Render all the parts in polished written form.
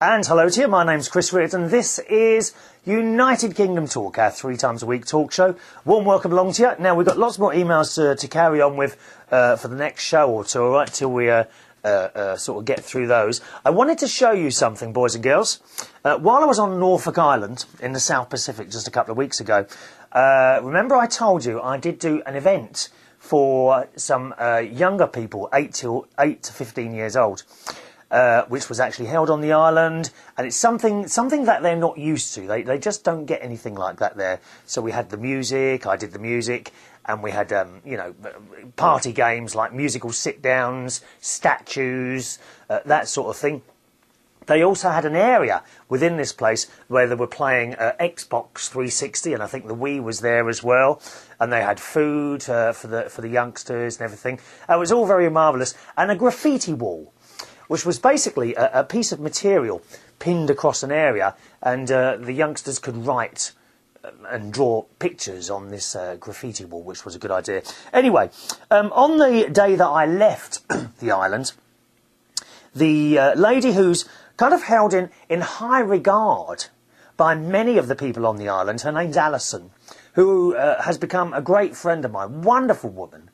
And hello to you, my name's Chris Reardon. This is United Kingdom Talk, our 3 times a week talk show. Warm welcome along to you. Now, we've got lots more emails to carry on with for the next show or two, all right, till we sort of get through those. I wanted to show you something, boys and girls. While I was on Norfolk Island in the South Pacific just a couple of weeks ago, remember I told you I did do an event for some younger people, 8 to 15 years old. Which was actually held on the island, and it's something that they're not used to. They just don't get anything like that there. So we had the music, I did the music, and we had party games like musical sit-downs, statues, that sort of thing. They also had an area within this place where they were playing Xbox 360, and I think the Wii was there as well. And they had food for the youngsters and everything. It was all very marvellous, and a graffiti wall, which was basically a piece of material pinned across an area, and the youngsters could write and draw pictures on this graffiti wall, which was a good idea. Anyway, on the day that I left the island, the lady who's kind of held in high regard by many of the people on the island, her name's Alison, who has become a great friend of mine, wonderful woman.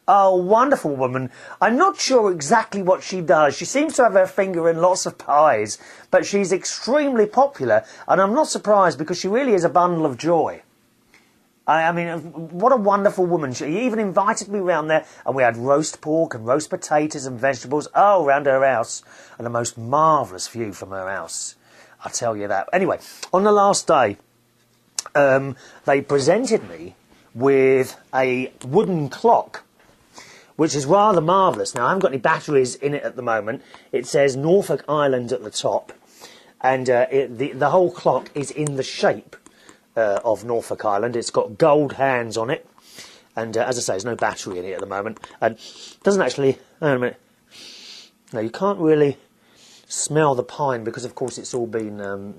Oh, wonderful woman. I'm not sure exactly what she does. She seems to have her finger in lots of pies, but she's extremely popular, and I'm not surprised because she really is a bundle of joy. I mean, what a wonderful woman. She even invited me round there, and we had roast pork and roast potatoes and vegetables, round her house, and the most marvellous view from her house. I'll tell you that. Anyway, on the last day, they presented me with a wooden clock, which is rather marvellous. Now, I haven't got any batteries in it at the moment. It says Norfolk Island at the top, and the whole clock is in the shape of Norfolk Island. It's got gold hands on it, and as I say, there's no battery in it at the moment. And it doesn't actually... Hang on a minute. No, you can't really smell the pine because, of course, it's all been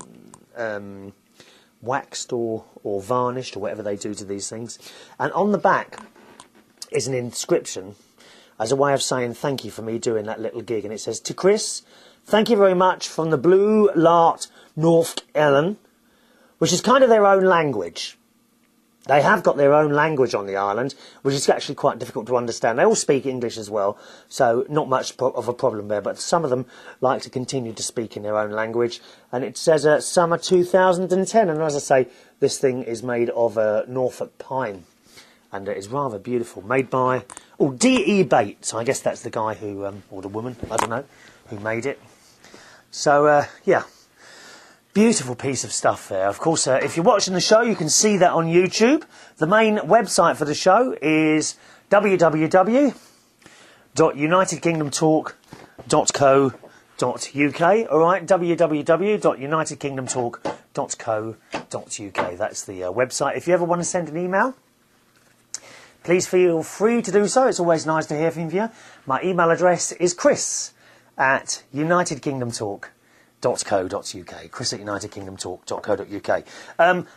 waxed or varnished or whatever they do to these things. And on the back is an inscription as a way of saying thank you for me doing that little gig, and it says, "To Chris, thank you very much from the Blue Lart North Ellen," which is kind of their own language. They have got their own language on the island, which is actually quite difficult to understand. They all speak English as well, so not much of a problem there, but some of them like to continue to speak in their own language. And it says summer 2010, and as I say, this thing is made of Norfolk pine. And it is rather beautiful, made by D.E. Bates. I guess that's the guy who, or the woman, I don't know, who made it. So, yeah, beautiful piece of stuff there. Of course, if you're watching the show, you can see that on YouTube. The main website for the show is www.unitedkingdomtalk.co.uk. All right, www.unitedkingdomtalk.co.uk. That's the website. If you ever want to send an email, please feel free to do so. It's always nice to hear from you. My email address is chris@unitedkingdomtalk.co.uk. chris@unitedkingdomtalk.co.uk.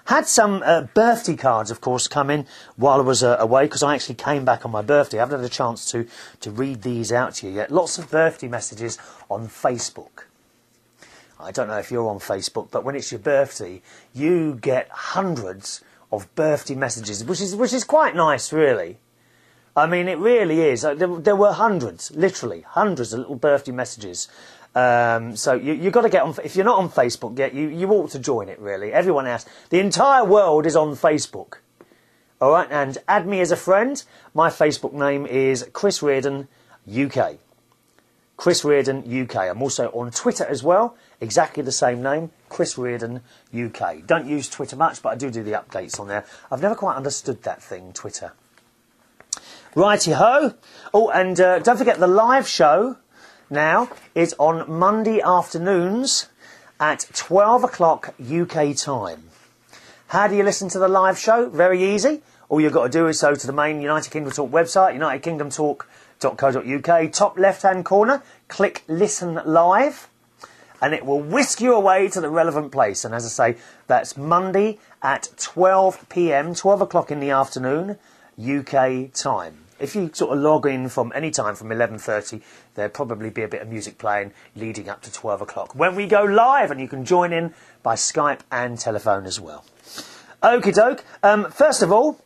Had some birthday cards, of course, come in while I was away, because I actually came back on my birthday. I haven't had a chance to read these out to you yet. Lots of birthday messages on Facebook. I don't know if you're on Facebook, but when it's your birthday, you get hundreds of birthday messages, which is quite nice, really. I mean, it really is. There were hundreds, literally hundreds of little birthday messages. So you've got to get on. If you're not on Facebook yet, you ought to join it, really. Everyone else, the entire world is on Facebook. All right, and add me as a friend. My Facebook name is Chris Reardon UK. Chris Reardon UK. I'm also on Twitter as well. Exactly the same name, Chris Reardon UK. Don't use Twitter much, but I do the updates on there. I've never quite understood that thing, Twitter. Righty-ho. Oh, and don't forget the live show now is on Monday afternoons at 12 o'clock UK time. How do you listen to the live show? Very easy. All you've got to do is go to the main United Kingdom Talk website, unitedkingdomtalk.co.uk. Top left-hand corner, click Listen Live, and it will whisk you away to the relevant place. And as I say, that's Monday at 12 p.m, 12 o'clock in the afternoon, UK time. if you sort of log in from any time from 11:30, there'll probably be a bit of music playing leading up to 12 o'clock when we go live, and you can join in by Skype and telephone as well. Okie doke. First of all,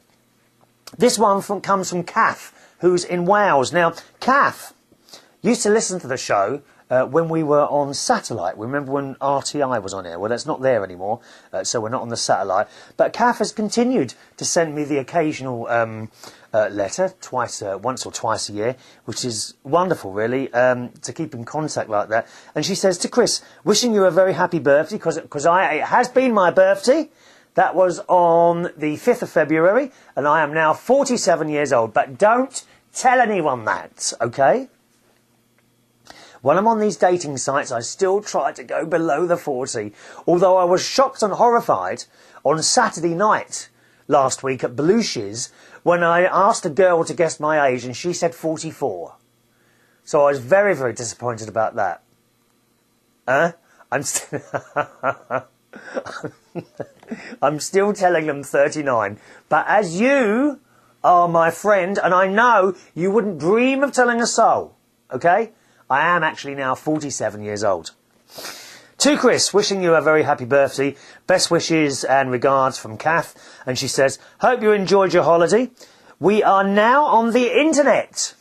this one comes from Kath, who's in Wales. Now, Kath used to listen to the show when we were on satellite. Remember when RTI was on air? Well, that's not there anymore, so we're not on the satellite. But Kath has continued to send me the occasional letter, once or twice a year, which is wonderful, really, to keep in contact like that. And she says to Chris, wishing you a very happy birthday, because it has been my birthday. That was on the 5th of February, and I am now 47 years old. But don't tell anyone that, OK? When I'm on these dating sites, I still try to go below the 40, although I was shocked and horrified on Saturday night last week at Belushi's when I asked a girl to guess my age and she said 44. So I was very, very disappointed about that. I'm still telling them 39. But as you are my friend, and I know you wouldn't dream of telling a soul, OK? I am actually now 47 years old. To Chris, wishing you a very happy birthday. Best wishes and regards from Kath. And she says, hope you enjoyed your holiday. We are now on the internet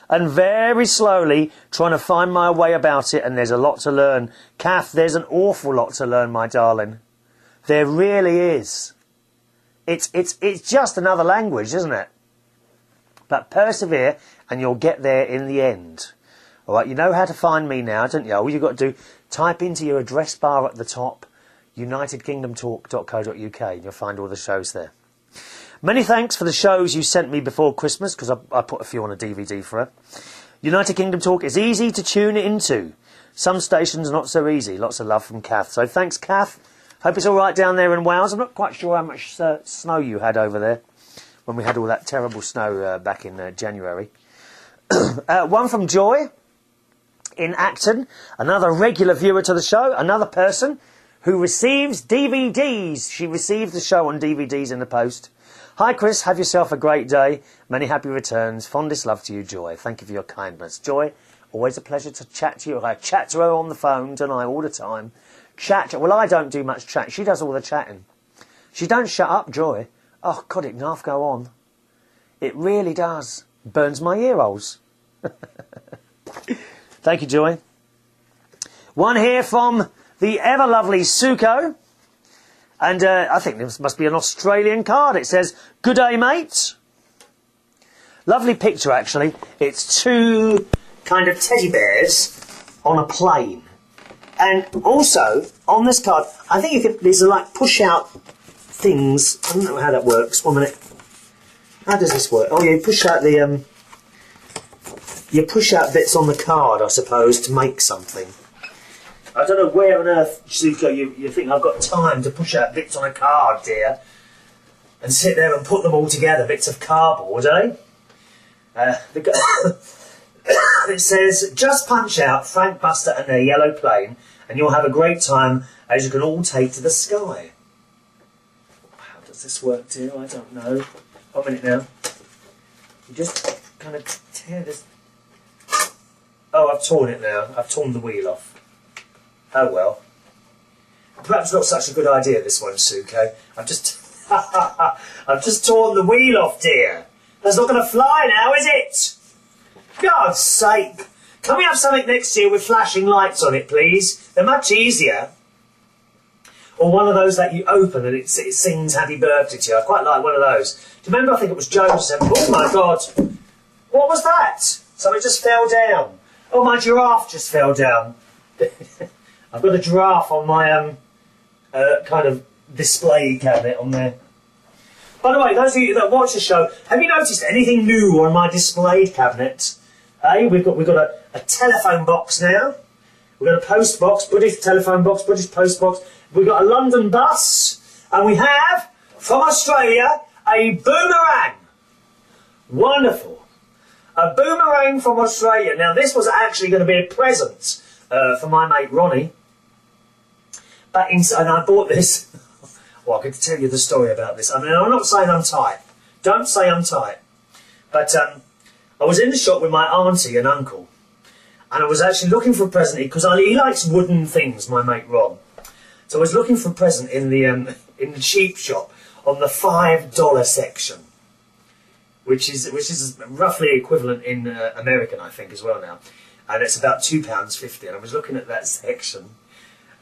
and very slowly trying to find my way about it. And there's a lot to learn. Kath, there's an awful lot to learn, my darling. There really is. It's just another language, isn't it? But persevere and you'll get there in the end. All right, you know how to find me now, don't you? All you've got to do, type into your address bar at the top, unitedkingdomtalk.co.uk, and you'll find all the shows there. Many thanks for the shows you sent me before Christmas, because I put a few on a DVD for her. United Kingdom Talk is easy to tune into. Some stations not so easy. Lots of love from Kath. So thanks, Kath. Hope it's all right down there in Wales. I'm not quite sure how much snow you had over there when we had all that terrible snow back in January. One from Joy in Acton, another regular viewer to the show, another person who receives DVDs. She received the show on DVDs in the post. Hi Chris, have yourself a great day. Many happy returns. Fondest love to you, Joy. Thank you for your kindness. Joy, always a pleasure to chat to you. I chat to her on the phone, don't I, all the time. Well, I don't do much chat. She does all the chatting. She don't shut up, Joy. Oh, God, it can half go on. It really does. Burns my ear holes. Thank you, Joy. One here from the ever-lovely Suko. And I think this must be an Australian card. It says, good day, mate. Lovely picture, actually. It's two kind of teddy bears on a plane. And also, on this card, I think you could, these are like push-out things. I don't know how that works. 1 minute. How does this work? Oh, yeah, you push out the... You push out bits on the card, I suppose, to make something. I don't know where on earth, Suko, you think I've got time to push out bits on a card, dear, and sit there and put them all together, bits of cardboard, eh? It says, just punch out Frank Buster and their yellow plane, and you'll have a great time as you can all take to the sky. How does this work, dear? I don't know. 1 minute now. You just kind of tear this... Oh, I've torn it now. I've torn the wheel off. Oh well. Perhaps not such a good idea, this one, Suko. I've just torn the wheel off, dear. That's not going to fly now, is it? God's sake. Can we have something next year with flashing lights on it, please? They're much easier. Or one of those that you open and it sings happy birthday to you. I quite like one of those. Do you remember? I think it was Joe said, oh my God. What was that? Something just fell down. Oh, my giraffe just fell down. I've got a giraffe on my kind of display cabinet on there. By the way, those of you that watch the show, have you noticed anything new on my display cabinet? Hey, we've got a telephone box now. We've got a post box, British telephone box, British post box. We've got a London bus, and we have from Australia a boomerang. Wonderful. A boomerang from Australia. Now, this was actually going to be a present for my mate Ronnie. And I bought this. Well, I could tell you the story about this. I mean, I'm not saying I'm tight. Don't say I'm tight. But I was in the shop with my auntie and uncle, and I was actually looking for a present because he likes wooden things, my mate Ron. So I was looking for a present in the cheap shop on the $5 section, which is roughly equivalent in American, I think, as well now, and it's about £2.50. And I was looking at that section,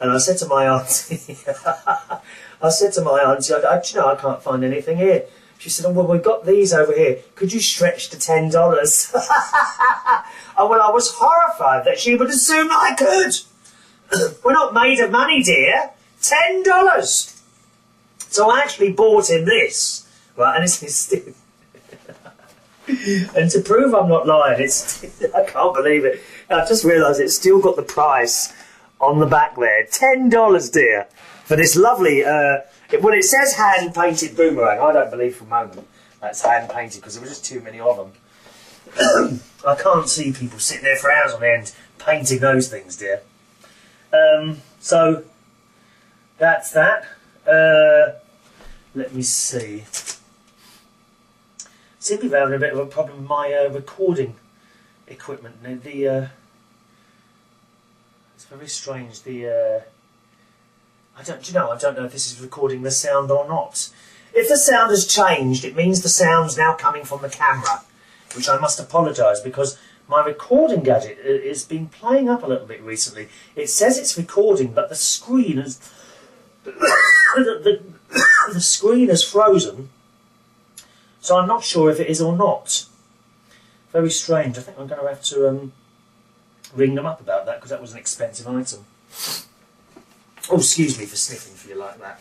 and I said to my auntie, I can't find anything here. She said, oh, well, we've got these over here. Could you stretch to $10? Oh, well, I was horrified that she would assume I could. We're not made of money, dear. $10. So I actually bought him this. Right, and it's still... And to prove I'm not lying, I can't believe it. I just realised it's still got the price on the back there. $10, dear. For this lovely... well, it says hand-painted boomerang. I don't believe for a moment that's hand-painted because there were just too many of them. I can't see people sitting there for hours on end painting those things, dear. So, that's that. Let me see. Seem to be having a bit of a problem with my recording equipment. It's very strange. I don't know if this is recording the sound or not. If the sound has changed, it means the sound's now coming from the camera, which I must apologise because my recording gadget has been playing up a little bit recently. It says it's recording, but the screen has the screen has frozen, so I'm not sure if it is or not. Very strange. I think I'm going to have to ring them up about that because that was an expensive item. Oh, excuse me for sniffing for you like that.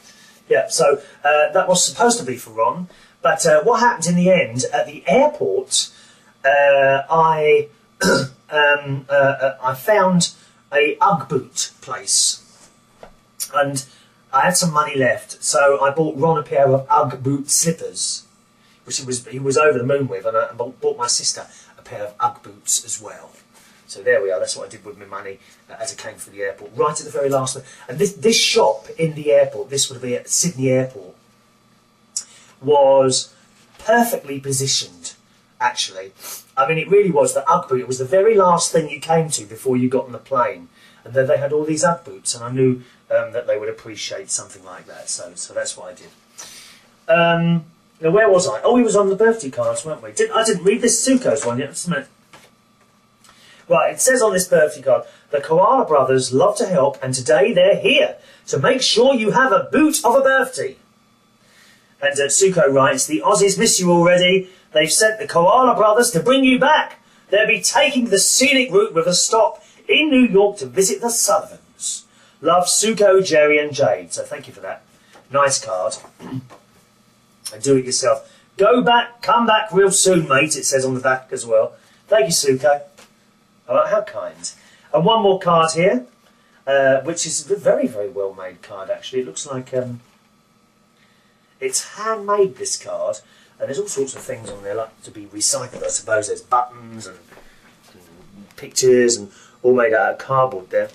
Yeah, so that was supposed to be for Ron, but what happened in the end, at the airport, I found a Ugg boot place, and I had some money left, so I bought Ron a pair of Ugg boot slippers, which he was over the moon with, and I bought my sister a pair of Ugg boots as well. So there we are, that's what I did with my money as I came through the airport, right at the very last one. And this shop in the airport, this would be at Sydney Airport, was perfectly positioned, actually. I mean, it really was. The Ugg boot, it was the very last thing you came to before you got on the plane. And then they had all these Ugg boots, and I knew that they would appreciate something like that. So that's what I did. Now, where was I? Oh, we was on the birthday cards, weren't we? I didn't read this Suko's one yet. Just a minute. Right, it says on this birthday card, the Koala brothers love to help, and today they're here to make sure you have a boot of a birthday. And Suko writes, the Aussies miss you already. They've sent the Koala brothers to bring you back. They'll be taking the scenic route with a stop in New York to visit the Sullivans. Love, Suko, Jerry and Jade. So thank you for that. Nice card. And do it yourself. Go back, come back real soon, mate, it says on the back as well. Thank you, Suko. Oh, how kind. And one more card here, which is a very, very well made card actually. It looks like it's handmade, this card, and there's all sorts of things on there like to be recycled, I suppose. There's buttons and pictures and all made out of cardboard there.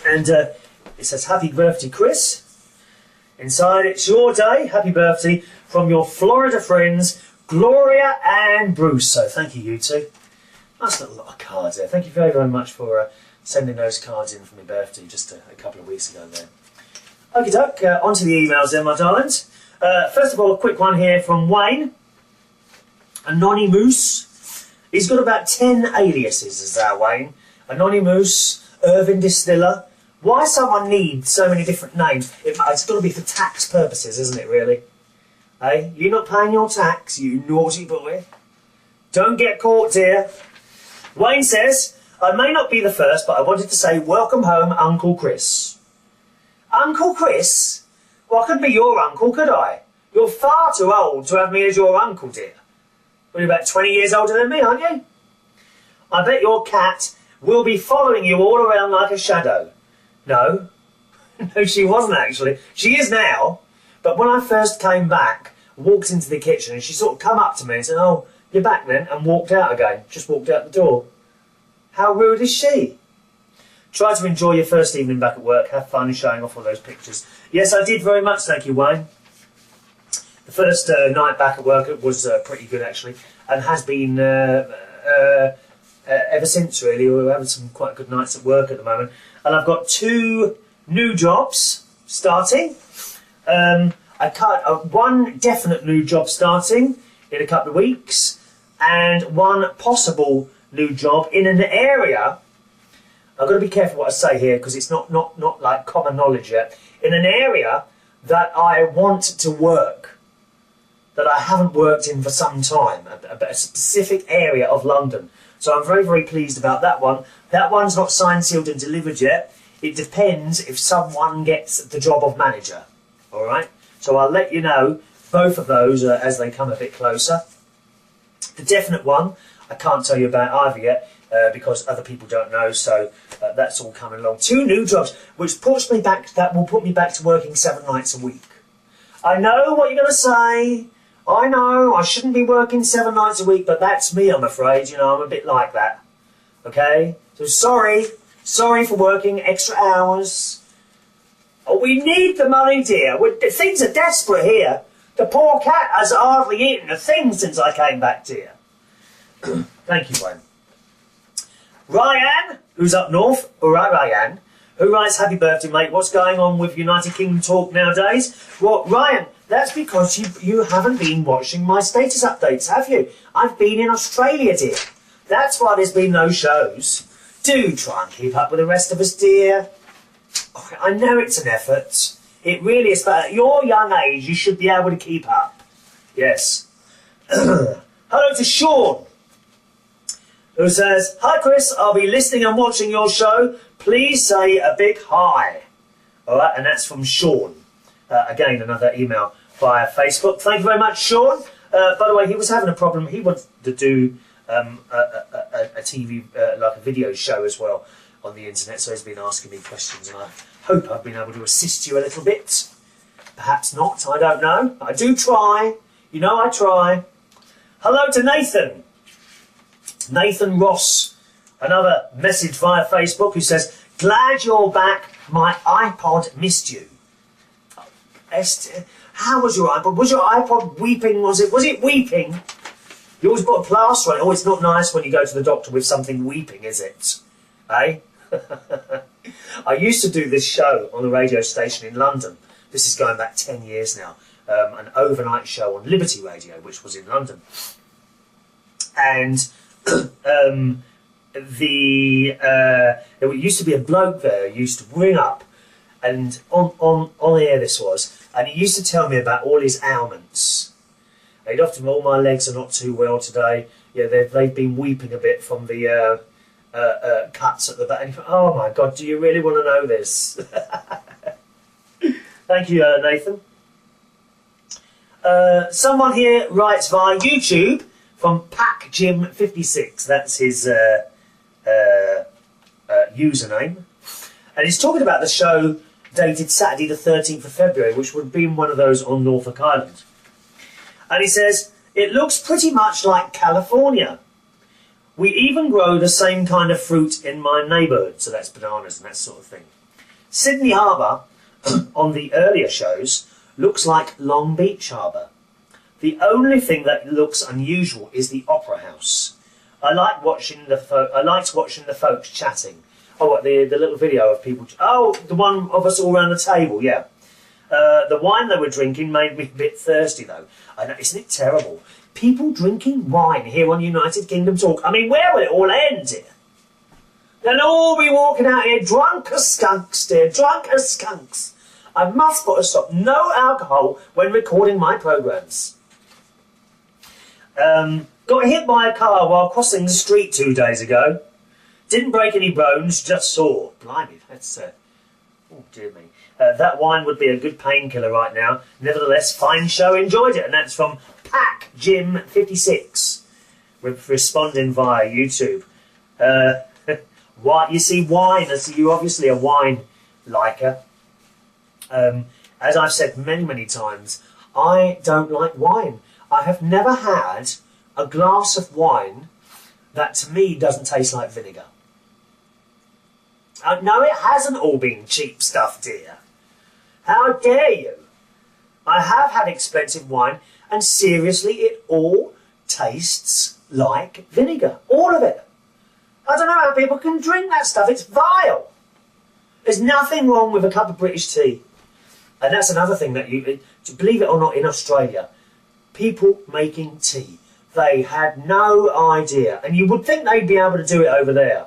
And it says, happy birthday, Chris. Inside, it's your day. Happy birthday from your Florida friends, Gloria and Bruce. So thank you, you two. That's not a lot of cards there. Thank you very, very much for sending those cards in for my birthday just a couple of weeks ago there. Okie doke, on to the emails then, my darlings. First of all, a quick one here from Wayne. Anonymous. He's got about 10 aliases, is that, Wayne? Anonymous, Irving Distiller. Why someone needs so many different names? It's got to be for tax purposes, isn't it, really? Hey, you're not paying your tax, you naughty boy. Don't get caught, dear. Wayne says, I may not be the first, but I wanted to say welcome home, Uncle Chris. Uncle Chris? Well, I couldn't be your uncle, could I? You're far too old to have me as your uncle, dear. Well, you're about 20 years older than me, aren't you? I bet your cat will be following you all around like a shadow. No. No, she wasn't actually. She is now. But when I first came back, walked into the kitchen, and she sort of come up to me and said, oh, you're back then, and walked out again. Just walked out the door. How rude is she? Try to enjoy your first evening back at work. Have fun showing off all those pictures. Yes, I did very much, thank you, Wayne. The first night back at work was pretty good actually, and has been ever since really. We're having some quite good nights at work at the moment, and I've got 2 new jobs starting. I can't, one definite new job starting in a couple of weeks, and one possible new job in an area. I've got to be careful what I say here because it's not like common knowledge yet. In an area that I want to work, that I haven't worked in for some time, a specific area of London. So I'm very, very pleased about that one. That one's not signed, sealed and delivered yet. It depends if someone gets the job of manager. All right? So I'll let you know both of those as they come a bit closer. The definite one, I can't tell you about either yet because other people don't know, so that's all coming along. 2 new jobs, which puts me back. That will put me back to working 7 nights a week. I know what you're going to say. I know I shouldn't be working 7 nights a week, but that's me, I'm afraid. You know, I'm a bit like that. Okay? So sorry for working extra hours. Oh, we need the money, dear. Things are desperate here. The poor cat has hardly eaten a thing since I came back, dear. Thank you, Wayne. Ryan, who's up north, all right, Ryan, who writes, happy birthday, mate. What's going on with United Kingdom talk nowadays? Well, Ryan, that's because you haven't been watching my status updates, have you? I've been in Australia, dear. That's why there's been no shows. Do try and keep up with the rest of us, dear. Oh, I know it's an effort. It really is, but at your young age, you should be able to keep up. Yes. Hello to Sean, who says, hi Chris, I'll be listening and watching your show. Please say a big hi. All right, and that's from Sean. Again, another email via Facebook. Thank you very much, Sean. By the way, he was having a problem. He wanted to do a TV, like a video show as well on the internet, so he's been asking me questions, and I hope I've been able to assist you a little bit. Perhaps not, I don't know. I do try. You know I try. Hello to Nathan. Nathan Ross. Another message via Facebook who says, glad you're back. My iPod missed you. Esther, how was your iPod? Was your iPod weeping? Was it weeping? You always put a plaster on it. Oh, it's not nice when you go to the doctor with something weeping, is it? Eh? I used to do this show on the radio station in London. This is going back 10 years now. An overnight show on Liberty Radio, which was in London. And there used to be a bloke there who used to ring up, and on air this was, and he used to tell me about all his ailments. He'd often, all my legs are not too well today. Yeah, they've been weeping a bit from the cuts at the back. And he thought, oh my God, do you really want to know this? Thank you, Nathan. Someone here writes via YouTube from PackJim56. That's his username. And he's talking about the show dated Saturday the 13th of February, which would have been one of those on Norfolk Island. And he says, it looks pretty much like California. We even grow the same kind of fruit in my neighbourhood, so that's bananas and that sort of thing. Sydney Harbour, on the earlier shows, looks like Long Beach Harbour. The only thing that looks unusual is the Opera House. I liked watching the folks chatting. Oh, what, the little video of people... Oh, the one of us all around the table, yeah. The wine they were drinking made me a bit thirsty, though. I know, isn't it terrible? People drinking wine here on United Kingdom Talk. I mean, where will it all end here? They'll all be walking out here drunk as skunks, dear. Drunk as skunks. I must put a stop. No alcohol when recording my programmes. Got hit by a car while crossing the street 2 days ago. Didn't break any bones, just sore. Blimey, that's... oh, dear me. That wine would be a good painkiller right now. Nevertheless, fine show, enjoyed it. And that's from PackJim56, responding via YouTube. You see, wine, you're obviously a wine liker. As I've said many, many times, I don't like wine. I have never had a glass of wine that to me doesn't taste like vinegar. No, it hasn't all been cheap stuff, dear. How dare you? I have had expensive wine, and seriously, it all tastes like vinegar. All of it. I don't know how people can drink that stuff. It's vile. There's nothing wrong with a cup of British tea. And that's another thing that you, believe it or not, in Australia, people making tea, they had no idea. And you would think they'd be able to do it over there.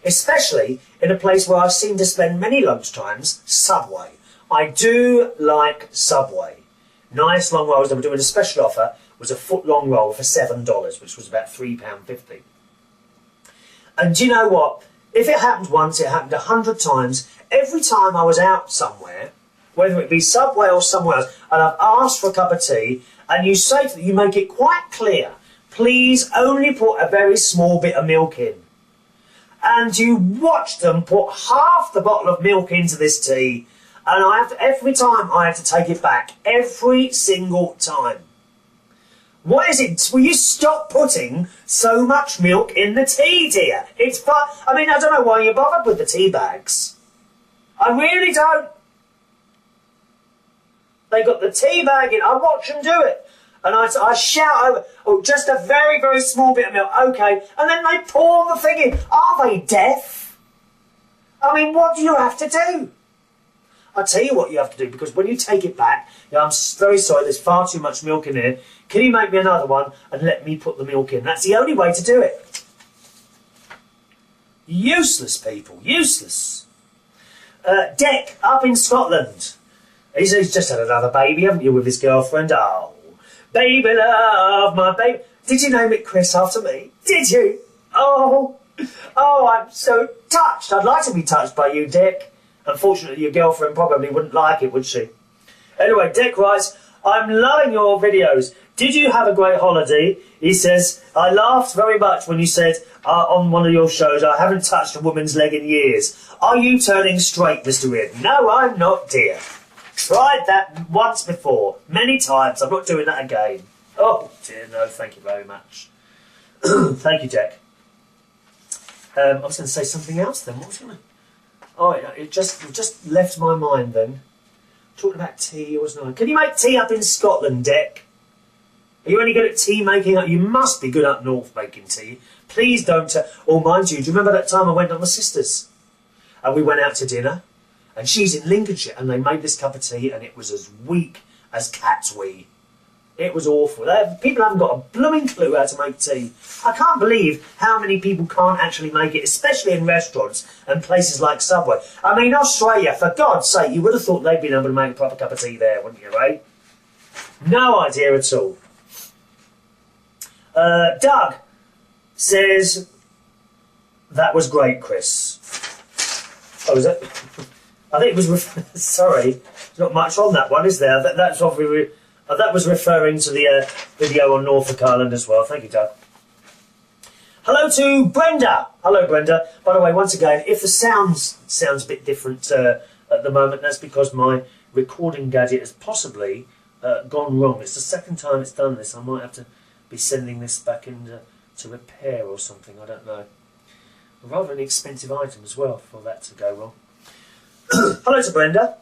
Especially in a place where I seem to spend many lunchtimes, Subway. I do like Subway. Nice long rolls. They were doing a special offer. It was a foot-long roll for $7, which was about £3.50. And do you know what? If it happened once, it happened 100 times. Every time I was out somewhere, whether it be Subway or somewhere else, and I've asked for a cup of tea, and you say to them, you make it quite clear, please only put a very small bit of milk in. And you watch them put half the bottle of milk into this tea, and I have to, every time I have to take it back. Every single time. What is it? Will you stop putting so much milk in the tea, dear? It's fun. I mean, I don't know why you're bothered with the tea bags. I really don't. They got the tea bag in. I watch them do it. And I shout over, oh, just a very, very small bit of milk. Okay. And then they pour the thing in. Are they deaf? I mean, what do you have to do? I'll tell you what you have to do, because when you take it back, I'm very sorry, there's far too much milk in here. Can you make me another one and let me put the milk in? That's the only way to do it. Useless, people. Useless. Dick, up in Scotland. He's just had another baby, haven't you, with his girlfriend? Oh, baby love, my baby. Did you name it Chris after me? Did you? Oh, I'm so touched. I'd like to be touched by you, Dick. Unfortunately, your girlfriend probably wouldn't like it, would she? Anyway, Dick writes, I'm loving your videos. Did you have a great holiday? He says, I laughed very much when you said on one of your shows, I haven't touched a woman's leg in years. Are you turning straight, Mr. Reardon? No, I'm not, dear. Tried that once before, many times. I'm not doing that again. Oh, dear, no, thank you very much. Thank you, Dick. I was going to say something else then. What was I going to... Oh, it just left my mind then. Talking about tea, wasn't I? Can you make tea up in Scotland, Dick? Are you any good at tea making? You must be good up north making tea. Please don't... oh, mind you, do you remember that time I went on my sister's? And we went out to dinner? And she's in Lincolnshire, and they made this cup of tea, and it was as weak as cat's wee. It was awful. People haven't got a blooming clue how to make tea. I can't believe how many people can't actually make it, especially in restaurants and places like Subway. I mean, Australia, for God's sake, you would have thought they'd been able to make a proper cup of tea there, wouldn't you, eh? No idea at all. Doug says, that was great, Chris. Oh, is it? I think it was... sorry, there's not much on that one, is there? That's what that was referring to the video on Norfolk Island as well. Thank you, Doug. Hello to Brenda. Hello, Brenda. By the way, once again, if the sounds a bit different at the moment, that's because my recording gadget has possibly gone wrong. It's the second time it's done this. I might have to be sending this back in to repair or something. I don't know. Rather an expensive item as well for that to go wrong. Hello to Brenda.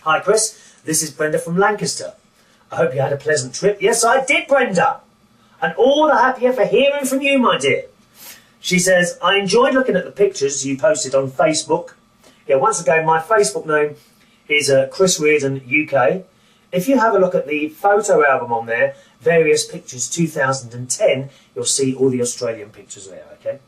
Hi, Chris. This is Brenda from Lancaster. I hope you had a pleasant trip. Yes, I did, Brenda. And all the happier for hearing from you, my dear. She says, I enjoyed looking at the pictures you posted on Facebook. Yeah, once again, my Facebook name is Chris Reardon UK. If you have a look at the photo album on there, various pictures 2010, you'll see all the Australian pictures there, okay?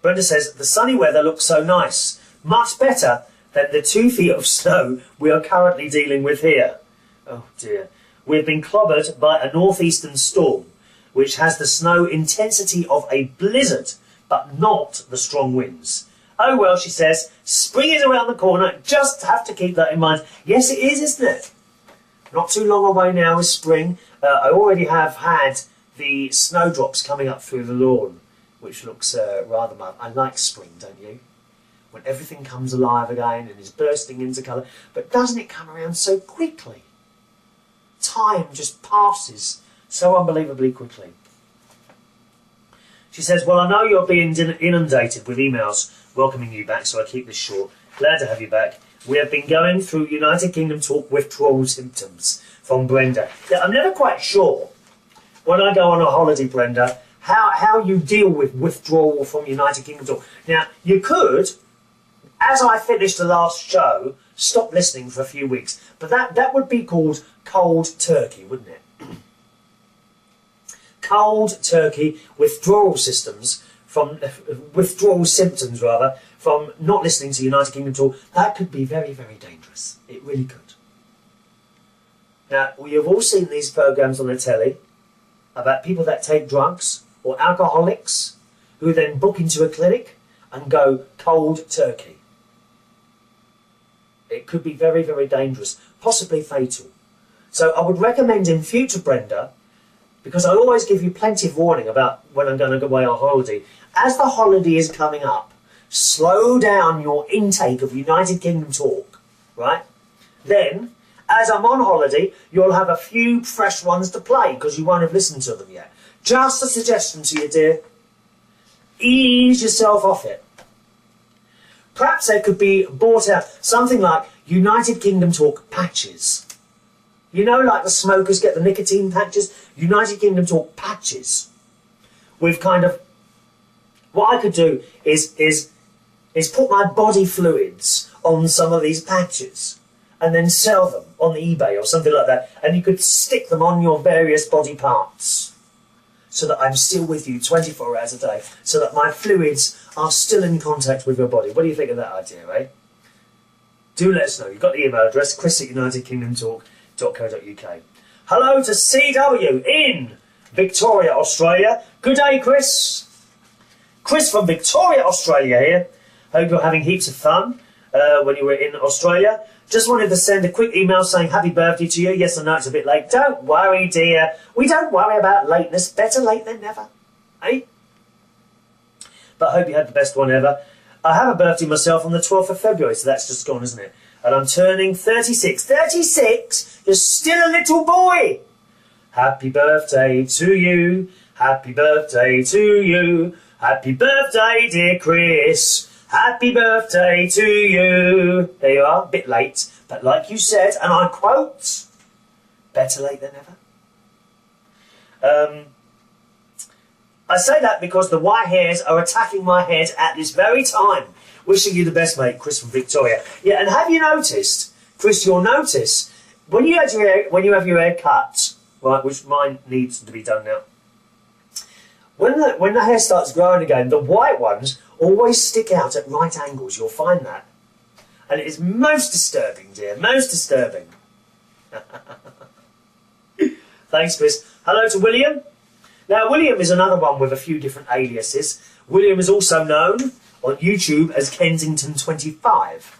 Brenda says, the sunny weather looks so nice. Much better than the 2 feet of snow we are currently dealing with here. Oh dear. We've been clobbered by a northeastern storm, which has the snow intensity of a blizzard, but not the strong winds. Oh well, she says, spring is around the corner, just have to keep that in mind. Yes, it is, isn't it? Not too long away now is spring. I already have had the snowdrops coming up through the lawn, which looks rather mild. I like spring, don't you? When everything comes alive again and is bursting into colour. But doesn't it come around so quickly? Time just passes so unbelievably quickly. She says, well, I know you're being inundated with emails welcoming you back, so I keep this short. Glad to have you back. We have been going through United Kingdom talk withdrawal symptoms from Brenda. Now, I'm never quite sure, when I go on a holiday, Brenda, how you deal with withdrawal from United Kingdom talk. Now, you could, as I finished the last show, stop listening for a few weeks. But that would be called cold turkey, wouldn't it? Cold turkey withdrawal symptoms from not listening to United Kingdom talk. That could be very, very dangerous. It really could. Now, you've all seen these programmes on the telly about people that take drugs or alcoholics who then book into a clinic and go cold turkey. It could be very, very dangerous, possibly fatal. So I would recommend in future, Brenda, because I always give you plenty of warning about when I'm going to go away on holiday. As the holiday is coming up, slow down your intake of United Kingdom talk, right? Then, as I'm on holiday, you'll have a few fresh ones to play because you won't have listened to them yet. Just a suggestion to you, dear. Ease yourself off it. Perhaps they could be bought out, something like United Kingdom talk patches. You know, like the smokers get the nicotine patches? United Kingdom talk patches. With kind of, what I could do is put my body fluids on some of these patches and then sell them on eBay or something like that. And you could stick them on your various body parts so that I'm still with you 24 hours a day, so that my fluids are still in contact with your body. What do you think of that idea, eh? Do let us know. You've got the email address, chris@unitedkingdomtalk.co.uk. Hello to CW in Victoria, Australia. Good day, Chris. Chris from Victoria, Australia here. Hope you're having heaps of fun when you were in Australia. Just wanted to send a quick email saying happy birthday to you. Yes, I know it's a bit late. Don't worry, dear. We don't worry about lateness. Better late than never. Eh? But I hope you had the best one ever. I have a birthday myself on the 12th of February, so that's just gone, isn't it? And I'm turning 36. 36? You're still a little boy. Happy birthday to you. Happy birthday to you. Happy birthday, dear Chris. Happy birthday to you. There you are, a bit late. But like you said, and I quote, better late than never. I say that because the white hairs are attacking my head at this very time. Wishing you the best, mate, Chris from Victoria. Yeah, and have you noticed, Chris, you'll notice, when you have your hair cut, right, which mine needs to be done now, when the hair starts growing again, the white ones always stick out at right angles. You'll find that. And it is most disturbing, dear, most disturbing. Thanks, Chris. Hello to William. Now, William is another one with a few different aliases. William is also known on YouTube as Kensington25.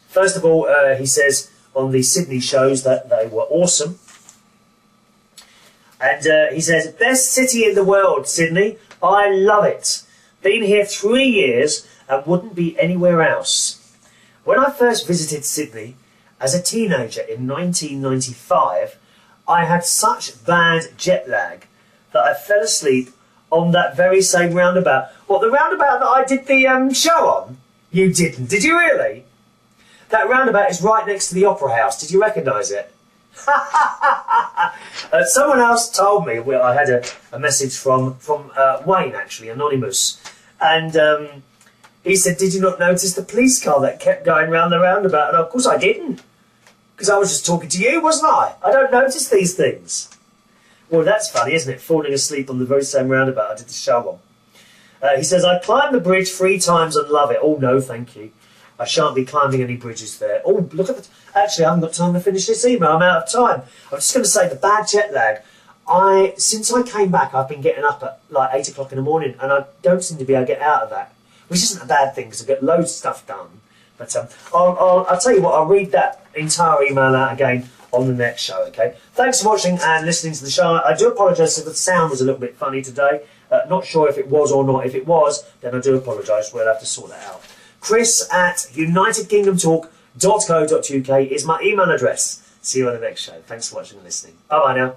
First of all, he says on the Sydney shows that they were awesome. And he says, best city in the world, Sydney. I love it. Been here 3 years and wouldn't be anywhere else. When I first visited Sydney as a teenager in 1995, I had such bad jet lag that I fell asleep on that very same roundabout. What, the roundabout that I did the show on? You didn't. Did you really? That roundabout is right next to the Opera House. Did you recognise it? Someone else told me, well, I had a message from Wayne, actually, anonymous, and he said, did you not notice the police car that kept going round the roundabout? And of course I didn't, because I was just talking to you, wasn't I? I don't notice these things. Well, that's funny, isn't it? Falling asleep on the very same roundabout I did the show on. He says, I climbed the bridge 3 times and love it. Oh, no, thank you. I shan't be climbing any bridges there. Oh, look at that. Actually, I haven't got time to finish this email. I'm out of time. I'm just going to say the bad jet lag. Since I came back, I've been getting up at like 8 o'clock in the morning, and I don't seem to be able to get out of that, which isn't a bad thing because I get loads of stuff done. But I'll tell you what, I'll read that entire email out again on the next show, okay? Thanks for watching and listening to the show. I do apologise if the sound was a little bit funny today. Not sure if it was or not. If it was, then I do apologise. We'll have to sort that out. Chris@UnitedKingdomTalk.co.uk is my email address. See you on the next show. Thanks for watching and listening. Bye-bye now.